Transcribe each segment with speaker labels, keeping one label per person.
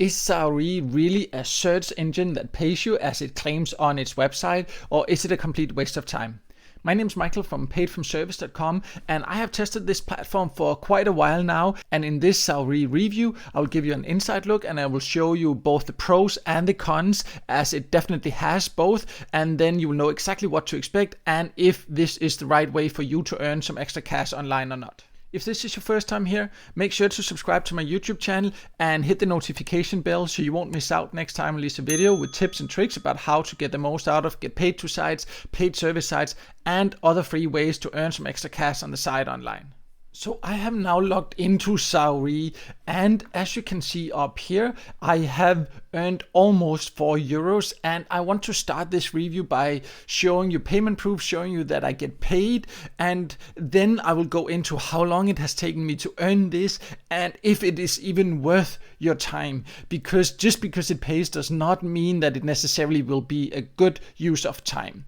Speaker 1: Is Zaoree really a search engine that pays you as it claims on its website, or is it a complete waste of time? My name is Michael from paidfromservice.com, and I have tested this platform for quite a while now, and in this Zaoree review I will give you an inside look and I will show you both the pros and the cons, as it definitely has both, and then you will know exactly what to expect and if this is the right way for you to earn some extra cash online or not. If this is your first time here, make sure to subscribe to my YouTube channel and hit the notification bell so you won't miss out next time I release a video with tips and tricks about how to get the most out of get paid to sites, paid service sites, and other free ways to earn some extra cash on the site online. So I have now logged into Zaoree, and as you can see up here, I have earned almost €4, and I want to start this review by showing you payment proof, showing you that I get paid, and then I will go into how long it has taken me to earn this and if it is even worth your time, because just because it pays does not mean that it necessarily will be a good use of time.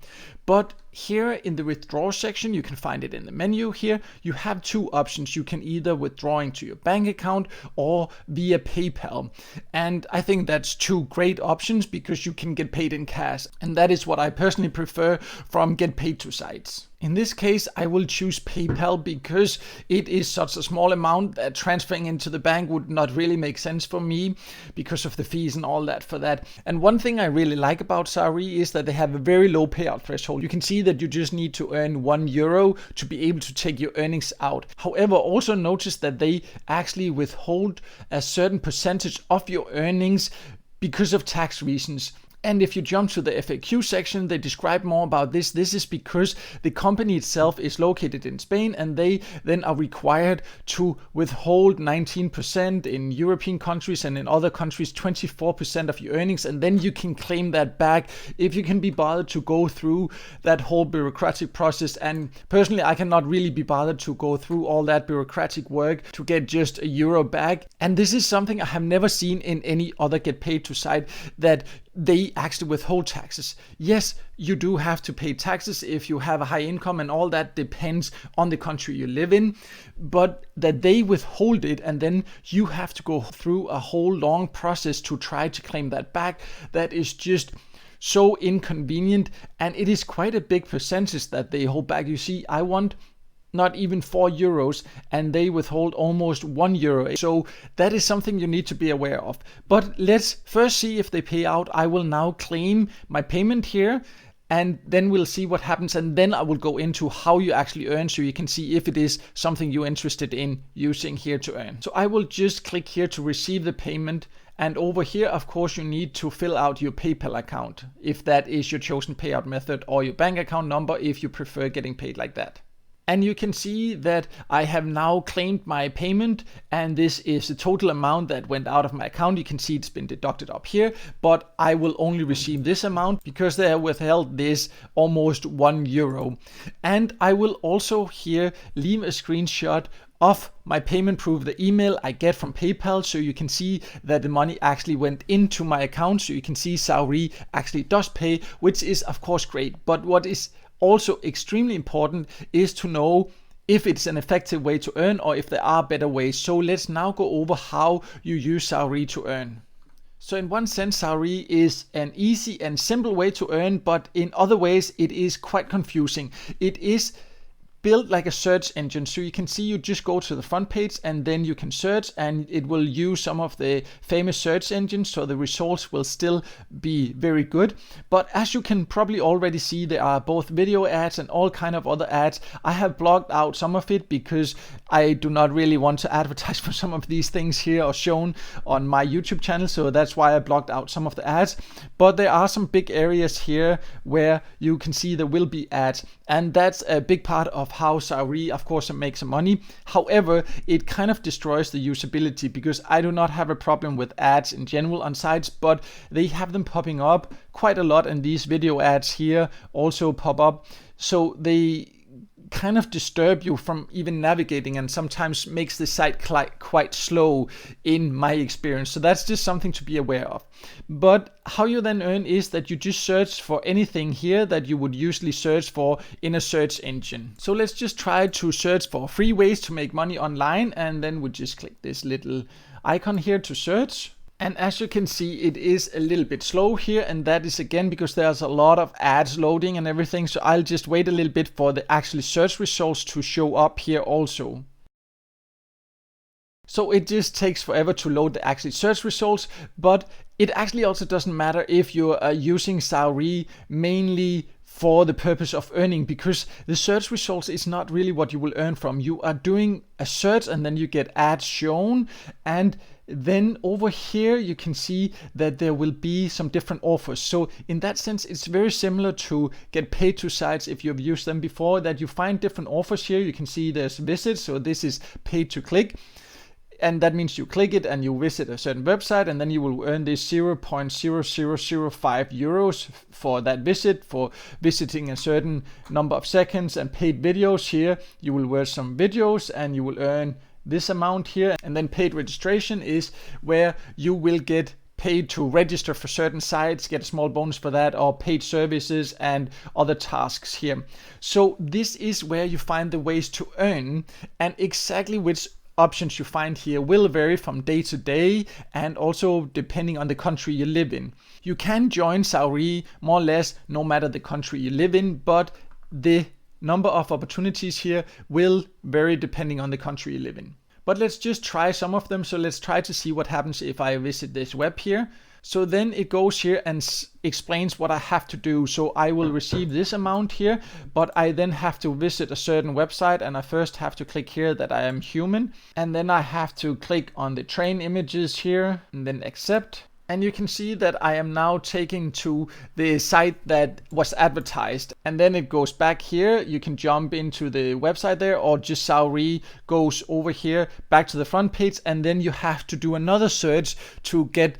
Speaker 1: But here in the withdraw section, you can find it in the menu here. You have two options. You can either withdraw into your bank account or via PayPal. And I think that's two great options because you can get paid in cash. And that is what I personally prefer from get paid to sites. In this case, I will choose PayPal because it is such a small amount that transferring into the bank would not really make sense for me because of the fees and all that for that. And one thing I really like about Zaoree is that they have a very low payout threshold. You can see that you just need to earn €1 to be able to take your earnings out. However, also notice that they actually withhold a certain percentage of your earnings because of tax reasons. And if you jump to the FAQ section, they describe more about this. This is because the company itself is located in Spain and they then are required to withhold 19% in European countries, and in other countries 24% of your earnings, and then you can claim that back if you can be bothered to go through that whole bureaucratic process. And personally, I cannot really be bothered to go through all that bureaucratic work to get just €1 back. And this is something I have never seen in any other get paid to site, that they actually withhold taxes. Yes, you do have to pay taxes if you have a high income, and all that depends on the country you live in, but that they withhold it and then you have to go through a whole long process to try to claim that back, that is just so inconvenient. And it is quite a big percentage that they hold back. You see, I want not even €4 and they withhold almost €1. So that is something you need to be aware of. But let's first see if they pay out. I will now claim my payment here, and then we'll see what happens, and then I will go into how you actually earn so you can see if it is something you're interested in using here to earn. So I will just click here to receive the payment, and over here of course you need to fill out your PayPal account if that is your chosen payout method, or your bank account number if you prefer getting paid like that. And you can see that I have now claimed my payment, and this is the total amount that went out of my account. You can see it's been deducted up here, but I will only receive this amount because they have withheld this almost €1. And I will also here leave a screenshot of my payment proof, the email I get from PayPal, so you can see that the money actually went into my account. So you can see Zaoree actually does pay, which is of course great. But what is also extremely important is to know if it's an effective way to earn or if there are better ways. So let's now go over how you use Zaoree to earn. So in one sense, Zaoree is an easy and simple way to earn, but in other ways it is quite confusing. It is built like a search engine. So you can see you just go to the front page and then you can search, and it will use some of the famous search engines, so the results will still be very good. But as you can probably already see, there are both video ads and all kind of other ads. I have blocked out some of it because I do not really want to advertise for some of these things here or shown on my YouTube channel, so that's why I blocked out some of the ads. But there are some big areas here where you can see there will be ads, and that's a big part of how Zaoree of course makes some money. However, it kind of destroys the usability because I do not have a problem with ads in general on sites, but they have them popping up quite a lot, and these video ads here also pop up, so they kind of disturb you from even navigating and sometimes makes the site quite slow in my experience. So that's just something to be aware of. But how you then earn is that you just search for anything here that you would usually search for in a search engine. So let's just try to search for free ways to make money online, and then we just click this little icon here to search. And as you can see, it is a little bit slow here, and that is again because there's a lot of ads loading and everything. So I'll just wait a little bit for the actual search results to show up here also. So it just takes forever to load the actual search results, but it actually also doesn't matter if you're using Zaoree mainly for the purpose of earning, because the search results is not really what you will earn from. You are doing a search and then you get ads shown, and then over here you can see that there will be some different offers. So in that sense, it's very similar to get paid to sites if you've used them before, that you find different offers here. You can see there's visits, so this is paid to click. And that means you click it and you visit a certain website, and then you will earn this 0.0005 euros for that visit, for visiting a certain number of seconds. And paid videos here, you will watch some videos and you will earn this amount here. And then paid registration is where you will get paid to register for certain sites, get a small bonus for that, or paid services and other tasks here. So this is where you find the ways to earn, and exactly which options you find here will vary from day to day, and also depending on the country you live in. You can join Zaoree more or less no matter the country you live in, but the number of opportunities here will vary depending on the country you live in. But let's just try some of them. So let's try to see what happens if I visit this web here. So then it goes here and explains what I have to do. So I will receive this amount here, but I then have to visit a certain website, and I first have to click here that I am human. And then I have to click on the train images here and then accept. And you can see that I am now taken to the site that was advertised. And then it goes back here. You can jump into the website there, or just Zaoree goes over here back to the front page. And then you have to do another search to get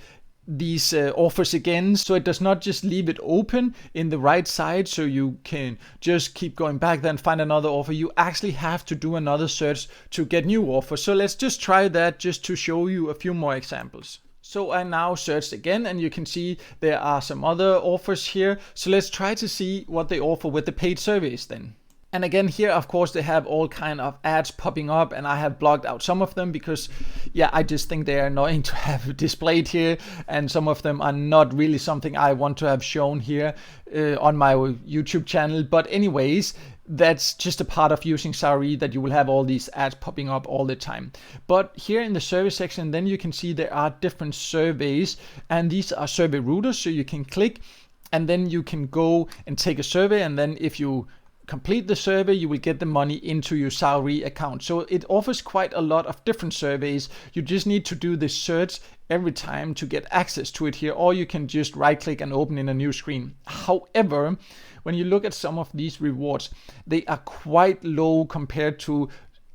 Speaker 1: these offers again, so it does not just leave it open in the right side so you can just keep going back then find another offer. You actually have to do another search to get new offers. So let's just try that just to show you a few more examples. So I now searched again, and you can see there are some other offers here. So let's try to see what they offer with the paid surveys then. And again here, of course, they have all kind of ads popping up, and I have blocked out some of them because, yeah, I just think they are annoying to have displayed here, and some of them are not really something I want to have shown here on my YouTube channel. But anyways, that's just a part of using Zaoree, that you will have all these ads popping up all the time. But here in the survey section, then you can see there are different surveys, and these are survey routers. So you can click, and then you can go and take a survey, and then if you complete the survey, you will get the money into your Zaoree account. So it offers quite a lot of different surveys. You just need to do this search every time to get access to it here, or you can just right click and open in a new screen. However, when you look at some of these rewards, they are quite low compared to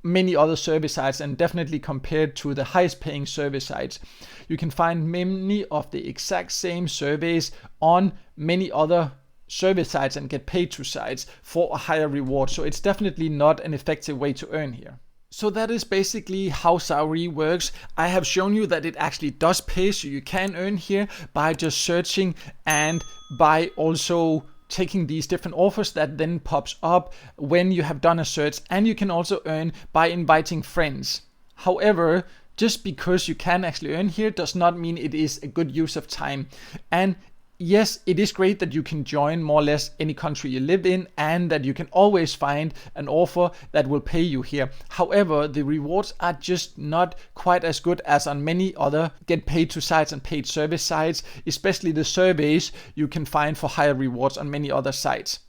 Speaker 1: many other survey sites, and definitely compared to the highest paying survey sites. You can find many of the exact same surveys on many other survey sites and get paid to sites for a higher reward. So it's definitely not an effective way to earn here. So that is basically how Zaoree works. I have shown you that it actually does pay, so you can earn here by just searching and by also taking these different offers that then pops up when you have done a search, and you can also earn by inviting friends. However, just because you can actually earn here does not mean it is a good use of time. And yes, it is great that you can join more or less any country you live in, and that you can always find an offer that will pay you here. However, the rewards are just not quite as good as on many other get paid to sites and paid service sites, especially the surveys you can find for higher rewards on many other sites.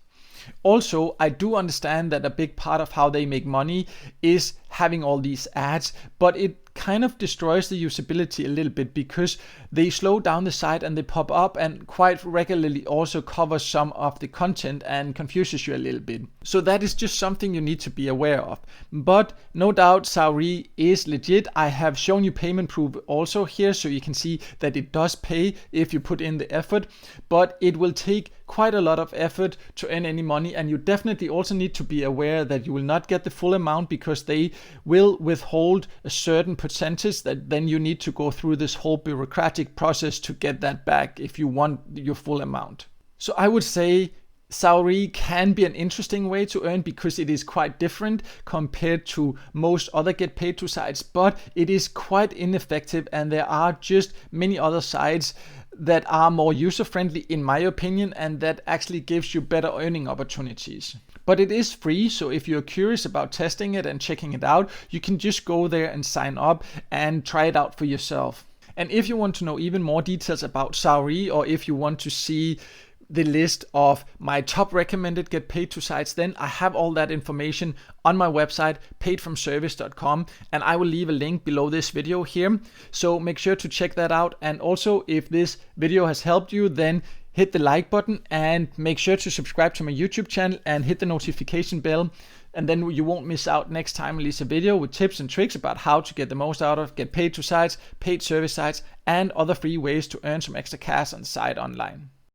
Speaker 1: Also, I do understand that a big part of how they make money is having all these ads, but it kind of destroys the usability a little bit because they slow down the site and they pop up and quite regularly also cover some of the content and confuses you a little bit. So that is just something you need to be aware of. But no doubt Zaoree is legit. I have shown you payment proof also here, so you can see that it does pay if you put in the effort, but it will take quite a lot of effort to earn any money, and you definitely also need to be aware that you will not get the full amount because they will withhold a certain percentage that then you need to go through this whole bureaucratic process to get that back if you want your full amount. So I would say Zaoree can be an interesting way to earn because it is quite different compared to most other get paid to sites, but it is quite ineffective, and there are just many other sites that are more user friendly in my opinion, and that actually gives you better earning opportunities. But it is free, so if you're curious about testing it and checking it out, you can just go there and sign up and try it out for yourself. And if you want to know even more details about Zaoree, or if you want to see the list of my top recommended get paid to sites, then I have all that information on my website, paidfromservice.com, and I will leave a link below this video here. So make sure to check that out. And also, if this video has helped you, then hit the like button and make sure to subscribe to my YouTube channel and hit the notification bell. And then you won't miss out next time I release a video with tips and tricks about how to get the most out of get paid to sites, paid service sites, and other free ways to earn some extra cash on the site online.